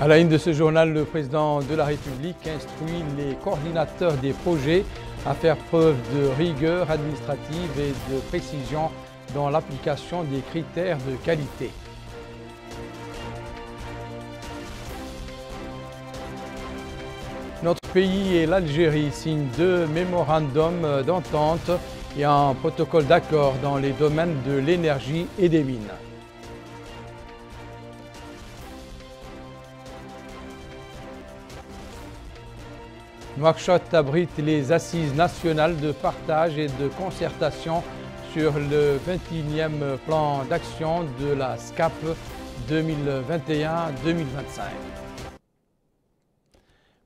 À la une de ce journal, le président de la République instruit les coordinateurs des projets à faire preuve de rigueur administrative et de précision dans l'application des critères de qualité. Notre pays et l'Algérie signent 2 mémorandums d'entente et un protocole d'accord dans les domaines de l'énergie et des mines. Nouakchott abrite les assises nationales de partage et de concertation sur le 21e plan d'action de la SCAP 2021-2025.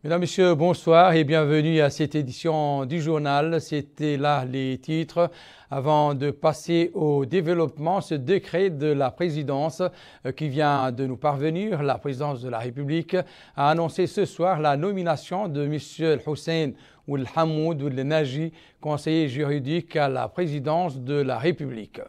Mesdames, Messieurs, bonsoir et bienvenue à cette édition du journal. C'était là les titres. Avant de passer au développement, ce décret de la présidence qui vient de nous parvenir, la présidence de la République a annoncé ce soir la nomination de M. Hussein Ould Hamoud Ould Naji, conseiller juridique à la présidence de la République.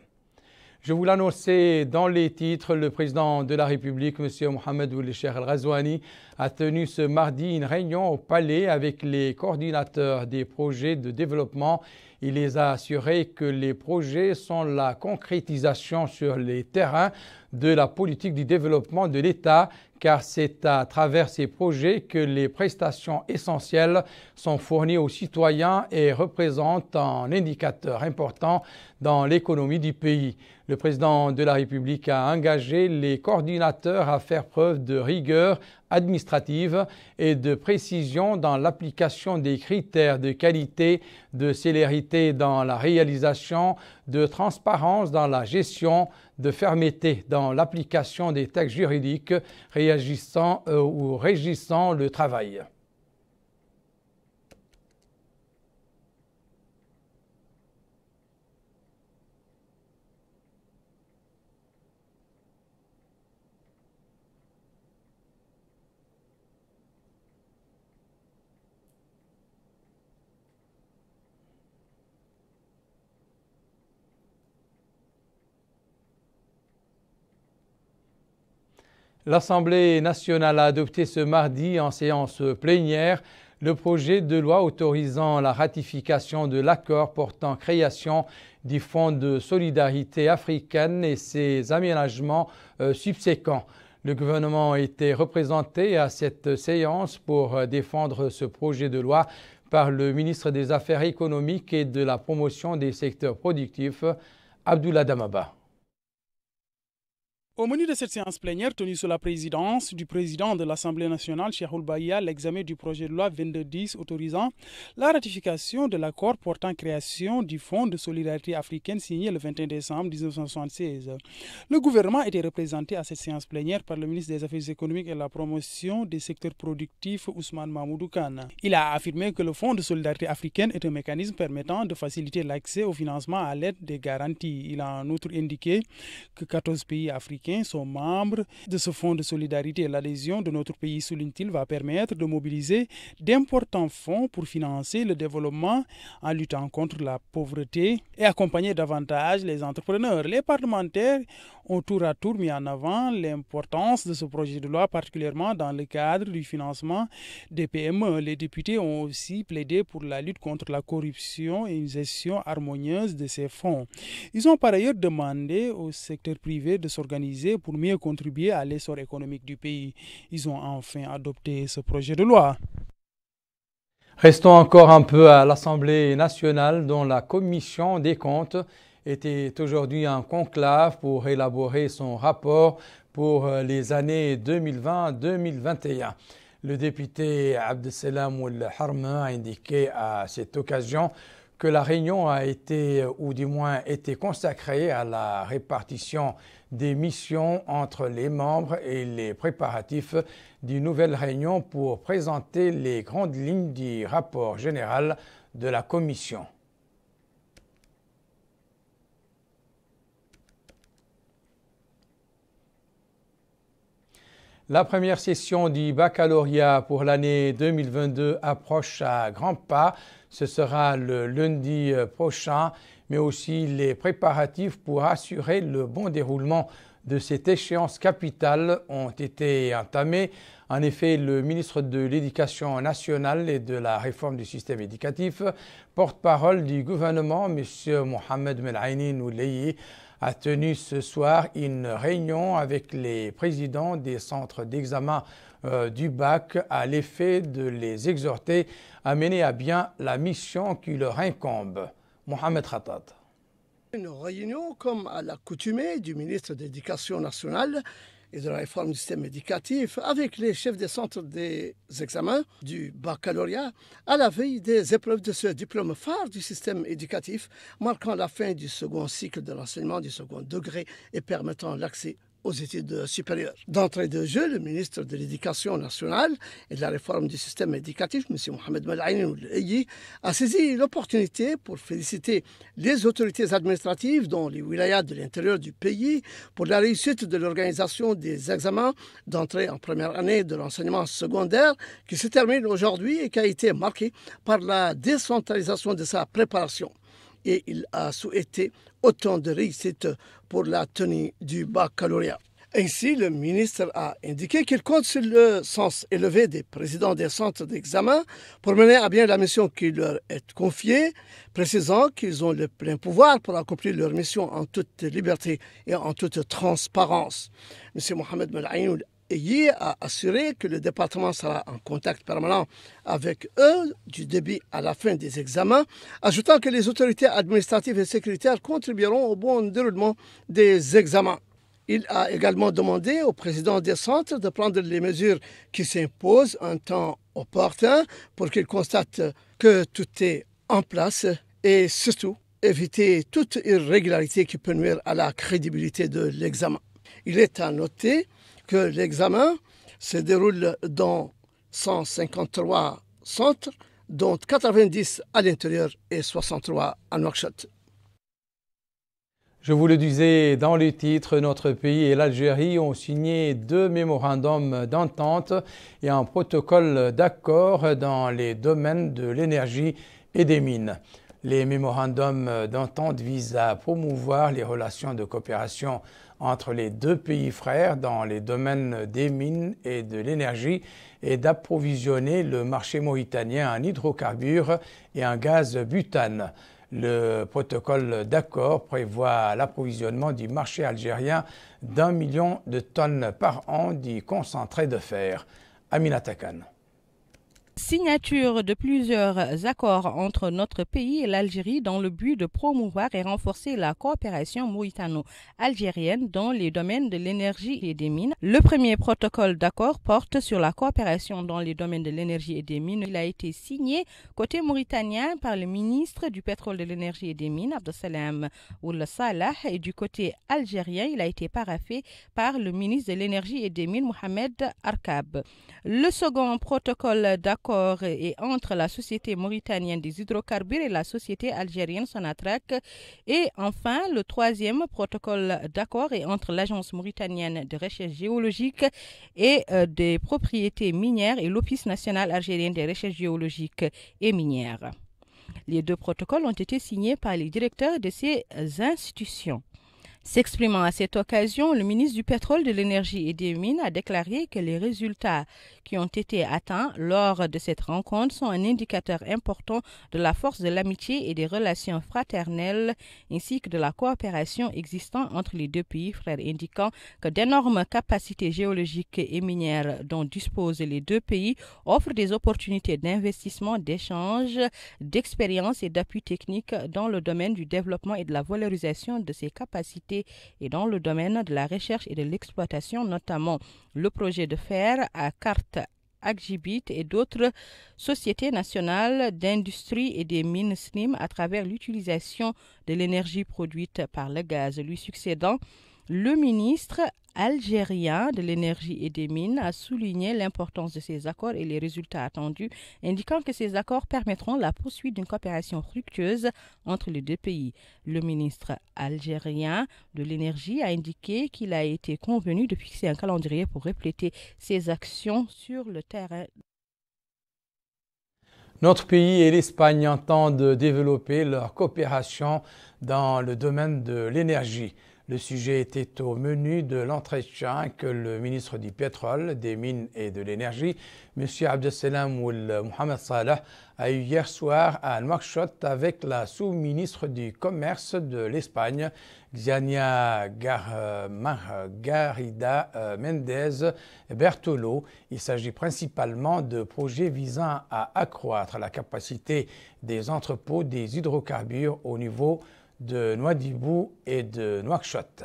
Je vous l'annonçais dans les titres, le président de la République, M. Mohamed Ould Cheikh Al Ghazouani, a tenu ce mardi une réunion au Palais avec les coordinateurs des projets de développement. Il les a assurés que les projets sont la concrétisation sur les terrains de la politique du développement de l'État, car c'est à travers ces projets que les prestations essentielles sont fournies aux citoyens et représentent un indicateur important dans l'économie du pays. Le président de la République a engagé les coordinateurs à faire preuve de rigueur administrative et de précision dans l'application des critères de qualité, de célérité dans la réalisation, de transparence dans la gestion, de fermeté dans l'application des textes juridiques régissant le travail. L'Assemblée nationale a adopté ce mardi en séance plénière le projet de loi autorisant la ratification de l'accord portant création du Fonds de solidarité africaine et ses aménagements subséquents. Le gouvernement a été représenté à cette séance pour défendre ce projet de loi par le ministre des Affaires économiques et de la promotion des secteurs productifs, Abdoulaye Damaba. Au menu de cette séance plénière tenue sous la présidence du président de l'Assemblée nationale, Cheikh Ould Bahia, l'examen du projet de loi 2210 autorisant la ratification de l'accord portant création du Fonds de solidarité africaine signé le 21 décembre 1976. Le gouvernement était représenté à cette séance plénière par le ministre des Affaires économiques et de la promotion des secteurs productifs, Ousmane Mahmoudou Kane. Il a affirmé que le Fonds de solidarité africaine est un mécanisme permettant de faciliter l'accès au financement à l'aide des garanties. Il a en outre indiqué que 14 pays africains sont membres de ce fonds de solidarité. L'adhésion de notre pays, souligne-t-il, va permettre de mobiliser d'importants fonds pour financer le développement en luttant contre la pauvreté et accompagner davantage les entrepreneurs. Les parlementaires ont tour à tour mis en avant l'importance de ce projet de loi, particulièrement dans le cadre du financement des PME. Les députés ont aussi plaidé pour la lutte contre la corruption et une gestion harmonieuse de ces fonds. Ils ont par ailleurs demandé au secteur privé de s'organiser pour mieux contribuer à l'essor économique du pays. Ils ont enfin adopté ce projet de loi. Restons encore un peu à l'Assemblée nationale dont la commission des comptes était aujourd'hui en conclave pour élaborer son rapport pour les années 2020-2021. Le député Abdeselam Ould Harma a indiqué à cette occasion que la réunion a été, ou du moins été consacrée à la répartition des missions entre les membres et les préparatifs d'une nouvelle réunion pour présenter les grandes lignes du rapport général de la Commission. La première session du baccalauréat pour l'année 2022 approche à grands pas. Ce sera le lundi prochain, mais aussi les préparatifs pour assurer le bon déroulement de cette échéance capitale ont été entamés. En effet, le ministre de l'Éducation nationale et de la réforme du système éducatif, porte-parole du gouvernement, M. Mohamed Melaini Nouleyi, a tenu ce soir une réunion avec les présidents des centres d'examen du bac à l'effet de les exhorter à mener à bien la mission qui leur incombe. Mohamed Khattat. Une réunion comme à l'accoutumée du ministre de l'Éducation nationale et de la réforme du système éducatif avec les chefs des centres des examens du baccalauréat à la veille des épreuves de ce diplôme phare du système éducatif marquant la fin du second cycle de l'enseignement du second degré et permettant l'accès aux études supérieures. D'entrée de jeu, le ministre de l'Éducation nationale et de la réforme du système éducatif, M. Mohamed Melaini Nouleyi, a saisi l'opportunité pour féliciter les autorités administratives dans les wilayas de l'intérieur du pays pour la réussite de l'organisation des examens d'entrée en première année de l'enseignement secondaire qui se termine aujourd'hui et qui a été marqué par la décentralisation de sa préparation. Et il a souhaité autant de réussite pour la tenue du baccalauréat. Ainsi, le ministre a indiqué qu'il compte sur le sens élevé des présidents des centres d'examen pour mener à bien la mission qui leur est confiée, précisant qu'ils ont le plein pouvoir pour accomplir leur mission en toute liberté et en toute transparence. M. Mohamed Melaini a assuré que le département sera en contact permanent avec eux du début à la fin des examens, ajoutant que les autorités administratives et sécuritaires contribueront au bon déroulement des examens. Il a également demandé au président des centres de prendre les mesures qui s'imposent en temps opportun pour qu'il constate que tout est en place et surtout éviter toute irrégularité qui peut nuire à la crédibilité de l'examen. Il est à noter que l'examen se déroule dans 153 centres, dont 90 à l'intérieur et 63 à Nouakchott. Je vous le disais dans le titre, notre pays et l'Algérie ont signé 2 mémorandums d'entente et un protocole d'accord dans les domaines de l'énergie et des mines. Les mémorandums d'entente visent à promouvoir les relations de coopération entre les 2 pays frères dans les domaines des mines et de l'énergie et d'approvisionner le marché mauritanien en hydrocarbures et en gaz butane. Le protocole d'accord prévoit l'approvisionnement du marché algérien d'1 million de tonnes par an du concentré de fer. Aminata Khan. Signature de plusieurs accords entre notre pays et l'Algérie dans le but de promouvoir et renforcer la coopération mauritano-algérienne dans les domaines de l'énergie et des mines. Le premier protocole d'accord porte sur la coopération dans les domaines de l'énergie et des mines. Il a été signé côté mauritanien par le ministre du pétrole, de l'énergie et des mines, Abdessalem Ould Salah, et du côté algérien, il a été paraphé par le ministre de l'énergie et des mines, Mohamed Arkab. Le second protocole d'accord est entre la société mauritanienne des hydrocarbures et la société algérienne Sonatrach. Et enfin, le troisième protocole d'accord est entre l'agence mauritanienne de recherche géologique et des propriétés minières et l'Office national algérien des recherches géologiques et minières. Les 2 protocoles ont été signés par les directeurs de ces institutions. S'exprimant à cette occasion, le ministre du Pétrole, de l'Énergie et des Mines a déclaré que les résultats qui ont été atteints lors de cette rencontre sont un indicateur important de la force de l'amitié et des relations fraternelles ainsi que de la coopération existant entre les 2 pays frères, indiquant que d'énormes capacités géologiques et minières dont disposent les 2 pays offrent des opportunités d'investissement, d'échange, d'expérience et d'appui technique dans le domaine du développement et de la valorisation de ces capacités et dans le domaine de la recherche et de l'exploitation, notamment le projet de fer à carte Agjibit et d'autres sociétés nationales d'industrie et des mines SNIM à travers l'utilisation de l'énergie produite par le gaz. Lui succédant, le ministre algérien de l'énergie et des mines a souligné l'importance de ces accords et les résultats attendus, indiquant que ces accords permettront la poursuite d'une coopération fructueuse entre les 2 pays. Le ministre algérien de l'énergie a indiqué qu'il a été convenu de fixer un calendrier pour refléter ses actions sur le terrain. Notre pays et l'Espagne entendent développer leur coopération dans le domaine de l'énergie. Le sujet était au menu de l'entretien que le ministre du Pétrole, des Mines et de l'Énergie, M. Abdesselam Ould Mohamed Saleh, a eu hier soir à Nouakchott avec la sous-ministre du Commerce de l'Espagne, Xiania Margarida Méndez Bertolo. Il s'agit principalement de projets visant à accroître la capacité des entrepôts des hydrocarbures au niveau de Nouadhibou et de Nouakchott.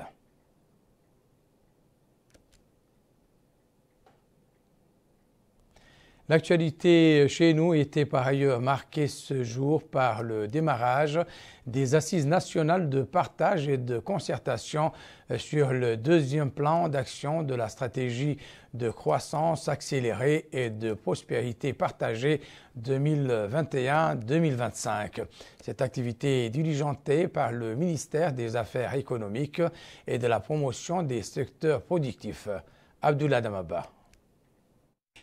L'actualité chez nous était par ailleurs marquée ce jour par le démarrage des assises nationales de partage et de concertation sur le deuxième plan d'action de la stratégie de croissance accélérée et de prospérité partagée 2021-2025. Cette activité est diligentée par le ministère des Affaires économiques et de la promotion des secteurs productifs. Abdoulaye Damaba.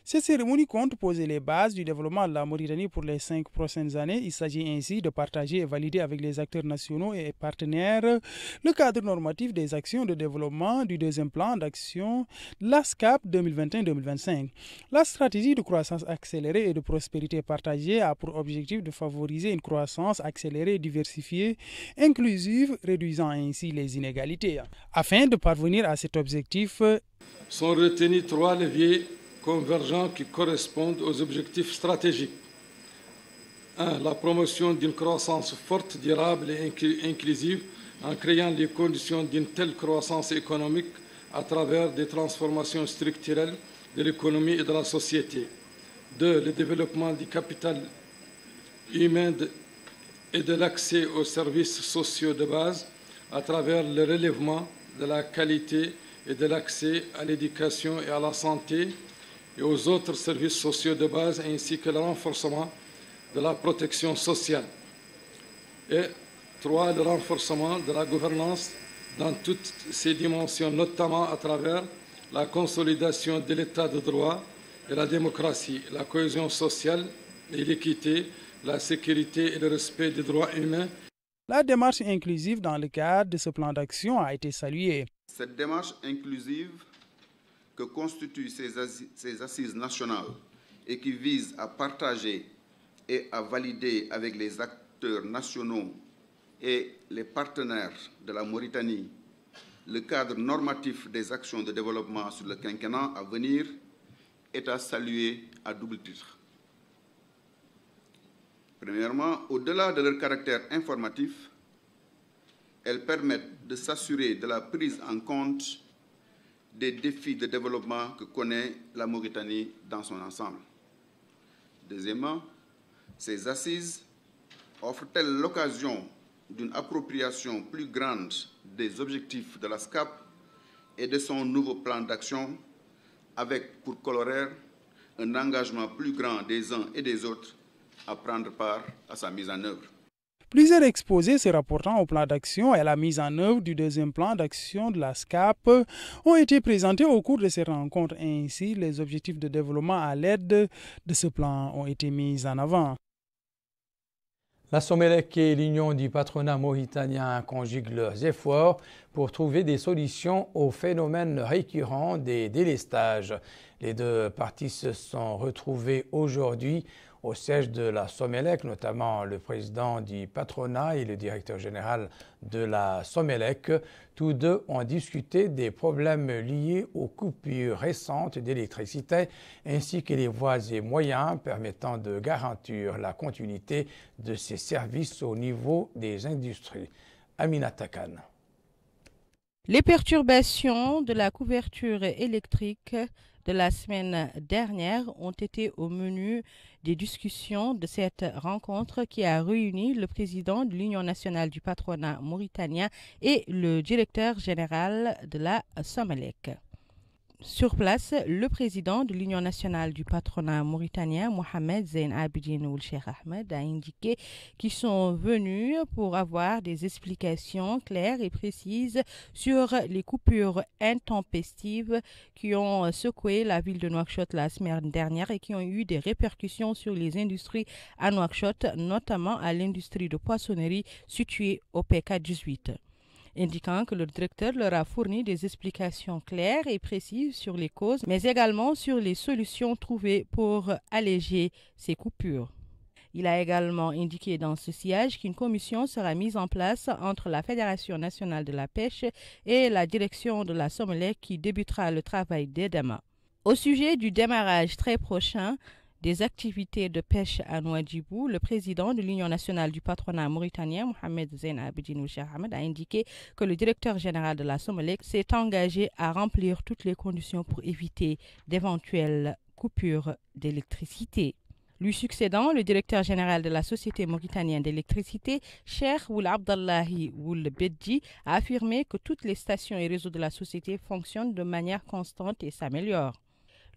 Cette cérémonie compte poser les bases du développement de la Mauritanie pour les 5 prochaines années. Il s'agit ainsi de partager et valider avec les acteurs nationaux et partenaires le cadre normatif des actions de développement du deuxième plan d'action de la SCAP 2021-2025. La stratégie de croissance accélérée et de prospérité partagée a pour objectif de favoriser une croissance accélérée, diversifiée, inclusive, réduisant ainsi les inégalités. Afin de parvenir à cet objectif, sont retenus 3 leviers convergents qui correspondent aux objectifs stratégiques. 1. La promotion d'une croissance forte, durable et inclusive en créant les conditions d'une telle croissance économique à travers des transformations structurelles de l'économie et de la société. 2. Le développement du capital humain et de l'accès aux services sociaux de base à travers le relèvement de la qualité et de l'accès à l'éducation et à la santé et aux autres services sociaux de base, ainsi que le renforcement de la protection sociale. Et 3. Le renforcement de la gouvernance dans toutes ses dimensions, notamment à travers la consolidation de l'état de droit et la démocratie, la cohésion sociale et l'équité, la sécurité et le respect des droits humains. La démarche inclusive dans le cadre de ce plan d'action a été saluée. Cette démarche inclusive que constituent ces assises nationales et qui vise à partager et à valider avec les acteurs nationaux et les partenaires de la Mauritanie le cadre normatif des actions de développement sur le quinquennat à venir est à saluer à double titre. Premièrement, au-delà de leur caractère informatif, elles permettent de s'assurer de la prise en compte des défis de développement que connaît la Mauritanie dans son ensemble. Deuxièmement, ces assises offrent-elles l'occasion d'une appropriation plus grande des objectifs de la SCAP et de son nouveau plan d'action, avec pour corollaire un engagement plus grand des uns et des autres à prendre part à sa mise en œuvre. Plusieurs exposés se rapportant au plan d'action et à la mise en œuvre du deuxième plan d'action de la SCAP ont été présentés au cours de ces rencontres. Ainsi, les objectifs de développement à l'aide de ce plan ont été mis en avant. La Somelec et l'Union du patronat mauritanien conjuguent leurs efforts pour trouver des solutions au phénomène récurrent des délestages. Les deux parties se sont retrouvées aujourd'hui au siège de la Somelec, notamment le président du patronat et le directeur général de la Somelec. Tous deux ont discuté des problèmes liés aux coupures récentes d'électricité ainsi que les voies et moyens permettant de garantir la continuité de ces services au niveau des industries. Aminata Khan. Les perturbations de la couverture électrique de la semaine dernière ont été au menu des discussions de cette rencontre qui a réuni le président de l'Union nationale du patronat mauritanien et le directeur général de la Somelec. Sur place, le président de l'Union nationale du patronat mauritanien, Mohamed Zein Abidine Ould Cheikh Ahmed, a indiqué qu'ils sont venus pour avoir des explications claires et précises sur les coupures intempestives qui ont secoué la ville de Nouakchott la semaine dernière et qui ont eu des répercussions sur les industries à Nouakchott, notamment à l'industrie de poissonnerie située au PK 18. indiquant que le directeur leur a fourni des explications claires et précises sur les causes, mais également sur les solutions trouvées pour alléger ces coupures. Il a également indiqué dans ce sillage qu'une commission sera mise en place entre la Fédération nationale de la pêche et la direction de la Somelec qui débutera le travail dès demain. Au sujet du démarrage très prochain des activités de pêche à Nouadhibou, le président de l'Union nationale du patronat mauritanien, Mohamed Zein Abidine Cheikh Ahmed, a indiqué que le directeur général de la Somelec s'est engagé à remplir toutes les conditions pour éviter d'éventuelles coupures d'électricité. Lui succédant, le directeur général de la Société mauritanienne d'électricité, Cheikh Ould Abdallahi Ould Bedji, a affirmé que toutes les stations et réseaux de la société fonctionnent de manière constante et s'améliorent.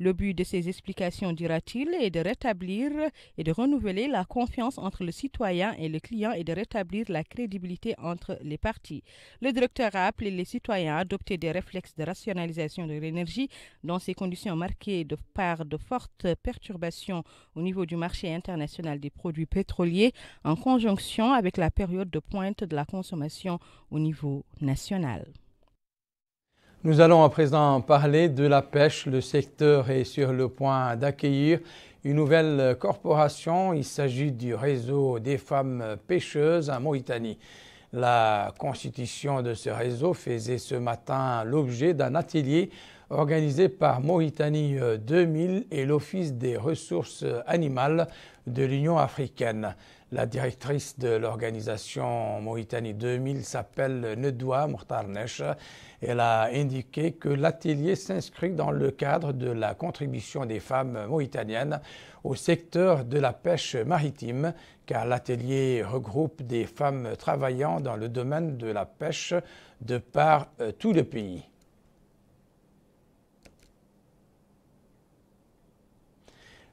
Le but de ces explications, dira-t-il, est de rétablir et de renouveler la confiance entre le citoyen et le client et de rétablir la crédibilité entre les parties. Le directeur a appelé les citoyens à adopter des réflexes de rationalisation de l'énergie dans ces conditions marquées par de fortes perturbations au niveau du marché international des produits pétroliers en conjonction avec la période de pointe de la consommation au niveau national. Nous allons à présent parler de la pêche. Le secteur est sur le point d'accueillir une nouvelle corporation. Il s'agit du réseau des femmes pêcheuses en Mauritanie. La constitution de ce réseau faisait ce matin l'objet d'un atelier organisé par Mauritanie 2000 et l'Office des ressources animales de l'Union africaine. La directrice de l'organisation Mauritanie 2000 s'appelle Nedoua Mourtarnesh. Elle a indiqué que l'atelier s'inscrit dans le cadre de la contribution des femmes mauritaniennes au secteur de la pêche maritime, car l'atelier regroupe des femmes travaillant dans le domaine de la pêche de par tout le pays.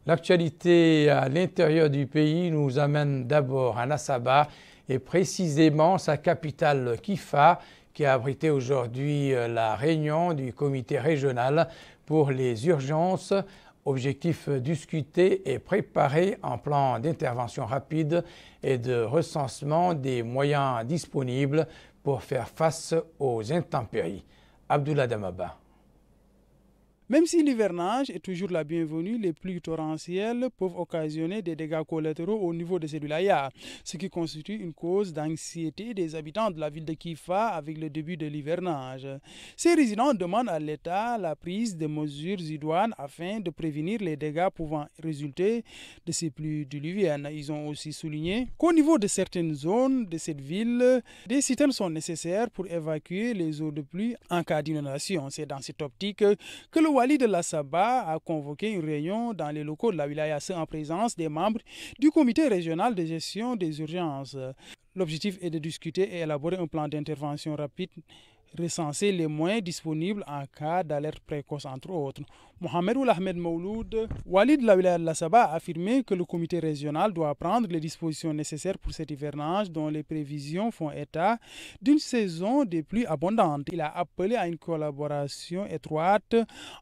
L'actualité à l'intérieur du pays nous amène d'abord à Nassaba et précisément sa capitale Kifa, qui a abrité aujourd'hui la réunion du comité régional pour les urgences. Objectif discuter et préparer un plan d'intervention rapide et de recensement des moyens disponibles pour faire face aux intempéries. Abdullah Damaba. Même si l'hivernage est toujours la bienvenue, les pluies torrentielles peuvent occasionner des dégâts collatéraux au niveau de ces wilayas, ce qui constitue une cause d'anxiété des habitants de la ville de Kifa avec le début de l'hivernage. Ces résidents demandent à l'État la prise de mesures idoines afin de prévenir les dégâts pouvant résulter de ces pluies diluviennes. Ils ont aussi souligné qu'au niveau de certaines zones de cette ville, des citernes sont nécessaires pour évacuer les eaux de pluie en cas d'inondation. C'est dans cette optique que le Wali de la Saba a convoqué une réunion dans les locaux de la wilaya en présence des membres du comité régional de gestion des urgences. L'objectif est de discuter et élaborer un plan d'intervention rapide, recenser les moyens disponibles en cas d'alerte précoce entre autres. Mohamed Ould Ahmed Mouloud, Wali de la wilaya de la Saba, a affirmé que le comité régional doit prendre les dispositions nécessaires pour cet hivernage dont les prévisions font état d'une saison des pluies abondantes. Il a appelé à une collaboration étroite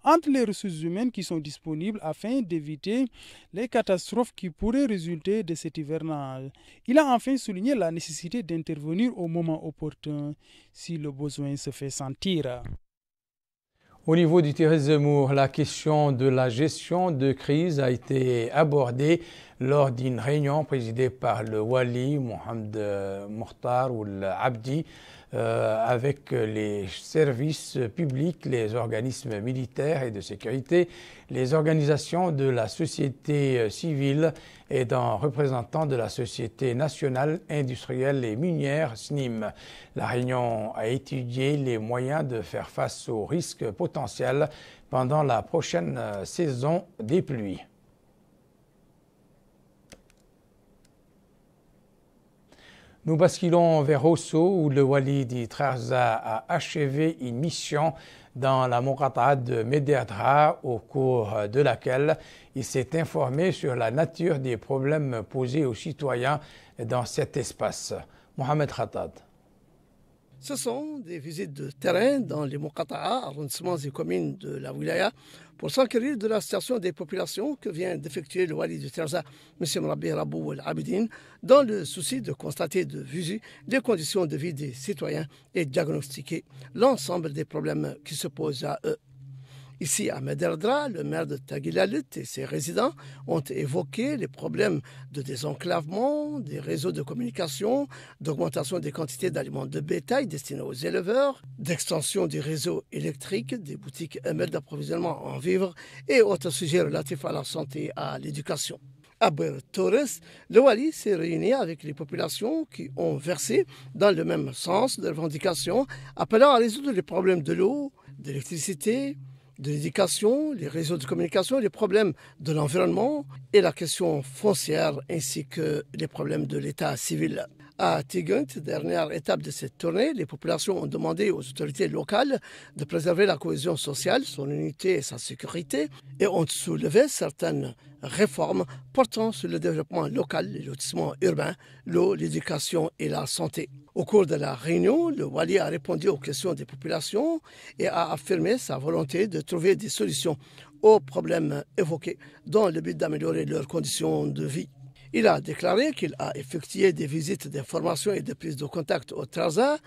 entre les ressources humaines qui sont disponibles afin d'éviter les catastrophes qui pourraient résulter de cet hivernage. Il a enfin souligné la nécessité d'intervenir au moment opportun si le besoin se fait sentir. Au niveau du Tiret Zemour, la question de la gestion de crise a été abordée lors d'une réunion présidée par le Wali Mohamed Mokhtar Ould Abdi avec les services publics, les organismes militaires et de sécurité, les organisations de la société civile et d'un représentant de la Société nationale industrielle et minière SNIM. La réunion a étudié les moyens de faire face aux risques potentiels pendant la prochaine saison des pluies. Nous basculons vers Osso où le Wali di Trarza a achevé une mission dans la Mourata de Méderdra au cours de laquelle il s'est informé sur la nature des problèmes posés aux citoyens dans cet espace. Mohamed Khatad. Ce sont des visites de terrain dans les Muqata'a, arrondissements et communes de la Wilaya, pour s'enquérir de la situation des populations que vient d'effectuer le Wali de Trarza, M. Mrabi Rabou El-Abidine, dans le souci de constater de visu les conditions de vie des citoyens et diagnostiquer l'ensemble des problèmes qui se posent à eux. Ici, à Mederdra, le maire de Taguilalut et ses résidents ont évoqué les problèmes de désenclavement, des réseaux de communication, d'augmentation des quantités d'aliments de bétail destinés aux éleveurs, d'extension des réseaux électriques, des boutiques ML d'approvisionnement en vivres et autres sujets relatifs à la santé et à l'éducation. À Buenos Aires, le Wali s'est réuni avec les populations qui ont versé dans le même sens de revendications, appelant à résoudre les problèmes de l'eau, de l'électricité, de l'éducation, les réseaux de communication, les problèmes de l'environnement et la question foncière ainsi que les problèmes de l'état civil. À Tigunt, dernière étape de cette tournée, les populations ont demandé aux autorités locales de préserver la cohésion sociale, son unité et sa sécurité et ont soulevé certaines réformes portant sur le développement local, les lotissements urbains, l'eau, l'éducation et la santé. Au cours de la réunion, le Wali a répondu aux questions des populations et a affirmé sa volonté de trouver des solutions aux problèmes évoqués dans le but d'améliorer leurs conditions de vie. Il a déclaré qu'il a effectué des visites d'information et de prise de contact au Trarza,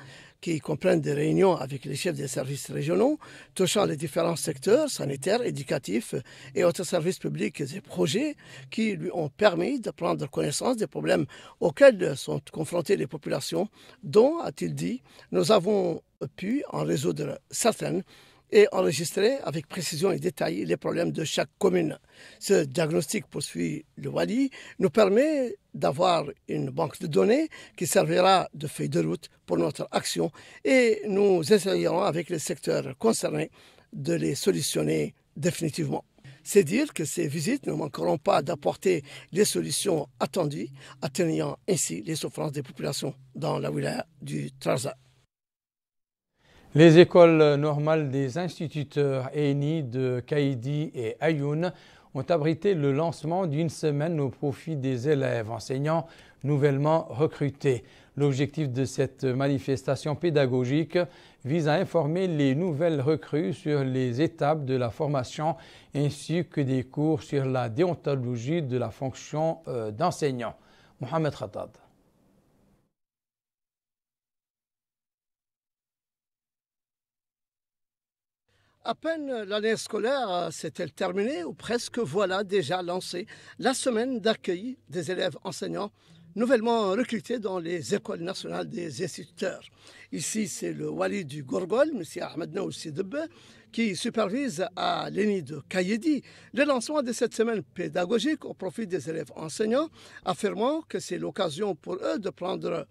qui comprennent des réunions avec les chefs des services régionaux touchant les différents secteurs sanitaires, éducatifs et autres services publics et projets qui lui ont permis de prendre connaissance des problèmes auxquels sont confrontées les populations, dont, a-t-il dit, nous avons pu en résoudre certaines et enregistrer avec précision et détail les problèmes de chaque commune. Ce diagnostic, poursuit le Wali, nous permet d'avoir une banque de données qui servira de feuille de route pour notre action et nous essayerons avec les secteurs concernés de les solutionner définitivement. C'est dire que ces visites ne manqueront pas d'apporter les solutions attendues, atténuant ainsi les souffrances des populations dans la wilaya du Trarza. Les écoles normales des instituteurs ENI de Kaïdi et Ayoun ont abrité le lancement d'une semaine au profit des élèves enseignants nouvellement recrutés. L'objectif de cette manifestation pédagogique vise à informer les nouvelles recrues sur les étapes de la formation ainsi que des cours sur la déontologie de la fonction d'enseignant. Mohamed Khattab. À peine l'année scolaire s'est-elle terminée ou presque, voilà déjà lancée la semaine d'accueil des élèves enseignants nouvellement recrutés dans les écoles nationales des instituteurs. Ici, c'est le Wali du Gorgol, M. Ahmed Naoussi Debbe, qui supervise à l'ENI de Kaïdi le lancement de cette semaine pédagogique au profit des élèves enseignants, affirmant que c'est l'occasion pour eux de prendre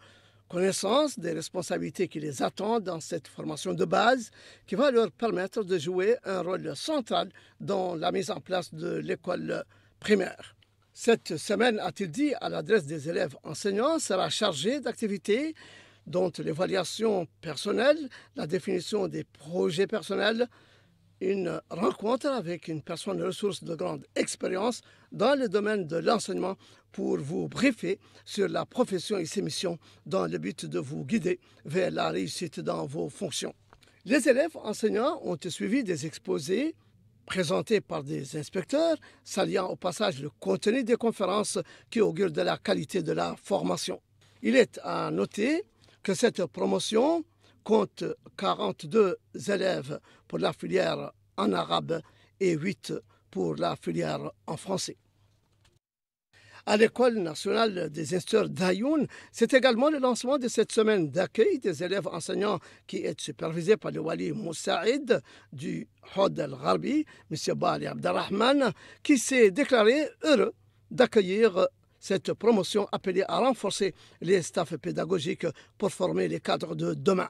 connaissance des responsabilités qui les attendent dans cette formation de base qui va leur permettre de jouer un rôle central dans la mise en place de l'école primaire. Cette semaine, a-t-il dit, à l'adresse des élèves enseignants, sera chargée d'activités dont l'évaluation personnelle, la définition des projets personnels, une rencontre avec une personne ressource de grande expérience dans le domaine de l'enseignement pour vous briefer sur la profession et ses missions dans le but de vous guider vers la réussite dans vos fonctions. Les élèves enseignants ont suivi des exposés présentés par des inspecteurs, saluant au passage le contenu des conférences qui augurent de la qualité de la formation. Il est à noter que cette promotion compte 42 élèves pour la filière en arabe et 8 pour la filière en français. À l'École nationale des instituteurs d'Ayoun, c'est également le lancement de cette semaine d'accueil des élèves enseignants qui est supervisé par le Wali Moussaïd du Hod al-Gharbi, M. Bali Abdelrahman, qui s'est déclaré heureux d'accueillir cette promotion appelée à renforcer les staffs pédagogiques pour former les cadres de demain.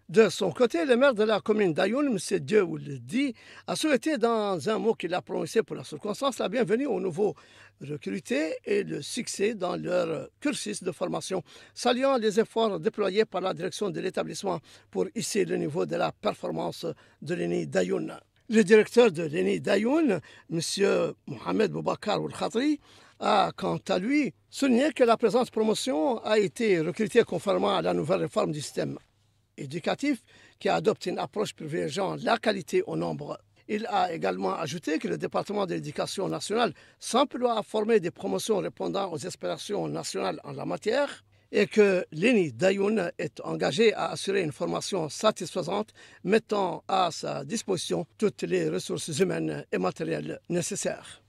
De son côté, le maire de la commune d'Ayoun, M. Dieouldi, a souhaité dans un mot qu'il a prononcé pour la circonstance la bienvenue aux nouveaux recrutés et le succès dans leur cursus de formation, saluant les efforts déployés par la direction de l'établissement pour hisser le niveau de la performance de l'ENI d'Ayoun. Le directeur de l'ENI d'Ayoun, M. Mohamed Boubacar Oul-Khatri, a quant à lui souligné que la présente promotion a été recrutée conformément à la nouvelle réforme du système éducatif qui adopte une approche privilégiant la qualité au nombre. Il a également ajouté que le département de l'éducation nationale s'emploie à former des promotions répondant aux aspirations nationales en la matière et que l'ENI d'Ayoun est engagé à assurer une formation satisfaisante mettant à sa disposition toutes les ressources humaines et matérielles nécessaires.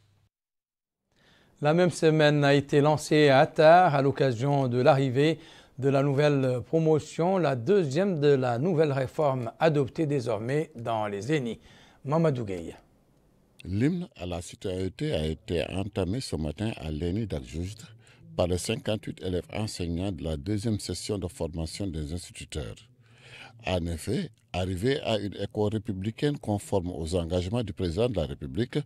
La même semaine a été lancée à Attar à l'occasion de l'arrivée de la nouvelle promotion, la deuxième de la nouvelle réforme adoptée désormais dans les ENI. Mamadou Gueye. L'hymne à la citoyenneté a été entamé ce matin à l'ENI d'Al-Joujt par les 58 élèves enseignants de la deuxième session de formation des instituteurs. En effet, arriver à une école républicaine conforme aux engagements du président de la République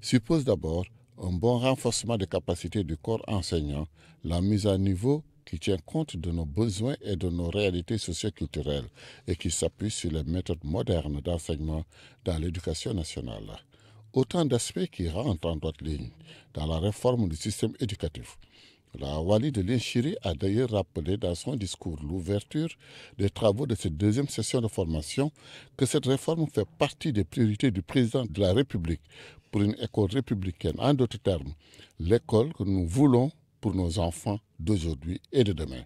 suppose d'abord un bon renforcement des capacités du corps enseignant, la mise à niveau qui tient compte de nos besoins et de nos réalités socioculturelles et qui s'appuie sur les méthodes modernes d'enseignement dans l'éducation nationale. Autant d'aspects qui rentrent en droite ligne dans la réforme du système éducatif. La Wali de Linchiri a d'ailleurs rappelé dans son discours l'ouverture des travaux de cette deuxième session de formation que cette réforme fait partie des priorités du président de la République pour une école républicaine. En d'autres termes, l'école que nous voulons pour nos enfants d'aujourd'hui et de demain.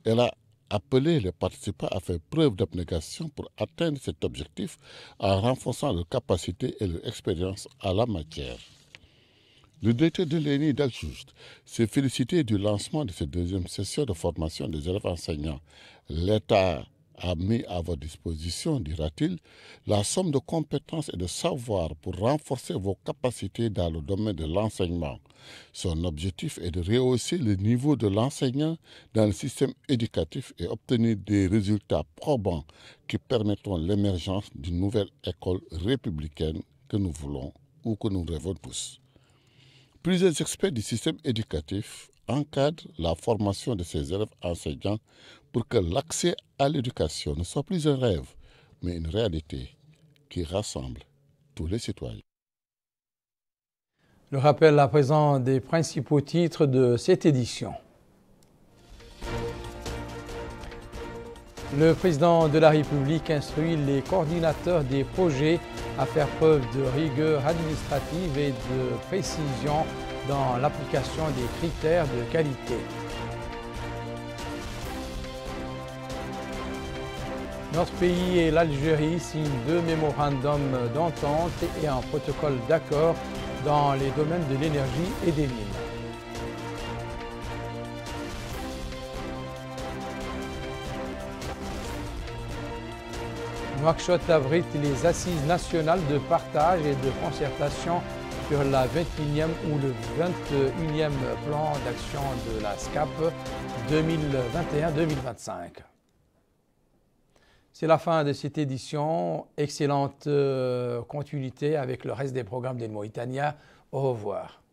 Elle a appelé les participants à faire preuve d'abnégation pour atteindre cet objectif en renforçant leurs capacités et leur expérience à la matière. Le directeur de l'ENI d'Al-Joujt s'est félicité du lancement de cette deuxième session de formation des élèves enseignants. L'État a mis à votre disposition, dira-t-il, la somme de compétences et de savoir pour renforcer vos capacités dans le domaine de l'enseignement. Son objectif est de rehausser le niveau de l'enseignant dans le système éducatif et obtenir des résultats probants qui permettront l'émergence d'une nouvelle école républicaine que nous voulons ou que nous rêvons tous. Plusieurs experts du système éducatif encadrent la formation de ces élèves enseignants pour que l'accès à l'éducation ne soit plus un rêve, mais une réalité qui rassemble tous les citoyens. Le rappel à présent des principaux titres de cette édition. Le président de la République instruit les coordinateurs des projets à faire preuve de rigueur administrative et de précision dans l'application des critères de qualité. Notre pays et l'Algérie signent 2 mémorandums d'entente et un protocole d'accord dans les domaines de l'énergie et des mines. Nouakchott abrite les assises nationales de partage et de concertation sur la 21e ou le 21e plan d'action de la SCAP 2021-2025. C'est la fin de cette édition. Excellente continuité avec le reste des programmes d'El Mauritania. Au revoir.